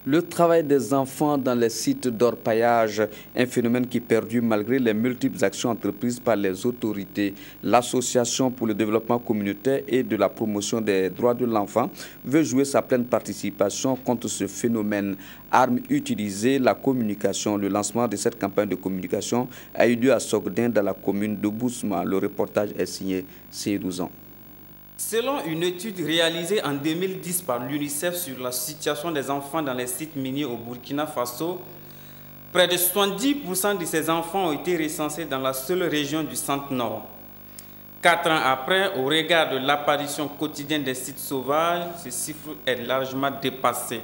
Le travail des enfants dans les sites d'orpaillage, un phénomène qui perdure malgré les multiples actions entreprises par les autorités. L'Association pour le développement communautaire et de la promotion des droits de l'enfant veut jouer sa pleine participation contre ce phénomène. Arme utilisée, la communication. Le lancement de cette campagne de communication a eu lieu à Sogdin, dans la commune de Bousma. Le reportage est signé Seydou. Selon une étude réalisée en 2010 par l'UNICEF sur la situation des enfants dans les sites miniers au Burkina Faso, près de 70% de ces enfants ont été recensés dans la seule région du Centre-Nord. 4 ans après, au regard de l'apparition quotidienne des sites sauvages, ce chiffre est largement dépassé.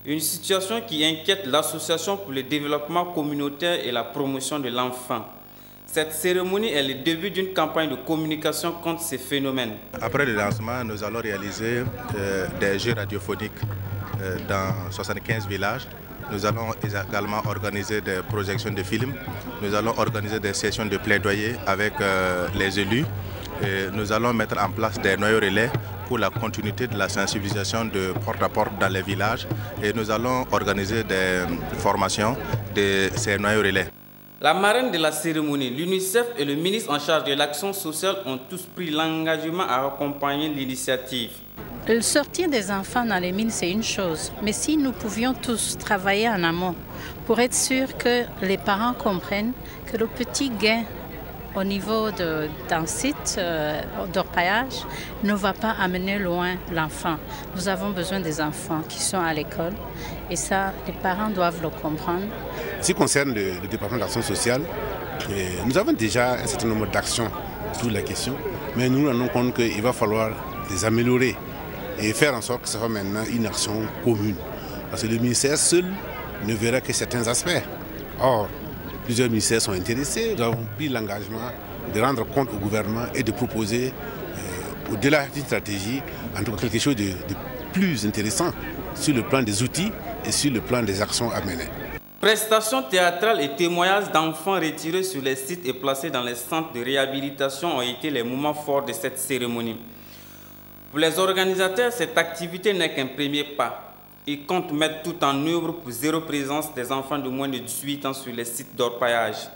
Une situation qui inquiète l'Association pour le développement communautaire et la promotion de l'enfant. Cette cérémonie est le début d'une campagne de communication contre ces phénomènes. Après le lancement, nous allons réaliser des jeux radiophoniques dans 75 villages. Nous allons également organiser des projections de films. Nous allons organiser des sessions de plaidoyer avec les élus. Et nous allons mettre en place des noyaux relais pour la continuité de la sensibilisation de porte à porte dans les villages. Et nous allons organiser des formations de ces noyaux relais. La marraine de la cérémonie, l'UNICEF et le ministre en charge de l'action sociale ont tous pris l'engagement à accompagner l'initiative. Le sortir des enfants dans les mines, c'est une chose. Mais si nous pouvions tous travailler en amont pour être sûrs que les parents comprennent que le petit gain au niveau d'un site d'orpaillage ne va pas amener loin l'enfant. Nous avons besoin des enfants qui sont à l'école et ça, les parents doivent le comprendre. Ce qui concerne le département d'action sociale, nous avons déjà un certain nombre d'actions sur la question, mais nous nous rendons compte qu'il va falloir les améliorer et faire en sorte que ce soit maintenant une action commune. Parce que le ministère seul ne verra que certains aspects. Or, plusieurs ministères sont intéressés. Nous avons pris l'engagement de rendre compte au gouvernement et de proposer, au-delà d'une stratégie, en tout cas quelque chose de plus intéressant sur le plan des outils et sur le plan des actions à mener. Prestations théâtrales et témoignages d'enfants retirés sur les sites et placés dans les centres de réhabilitation ont été les moments forts de cette cérémonie. Pour les organisateurs, cette activité n'est qu'un premier pas. Ils comptent mettre tout en œuvre pour zéro présence des enfants de moins de 18 ans sur les sites d'orpaillage.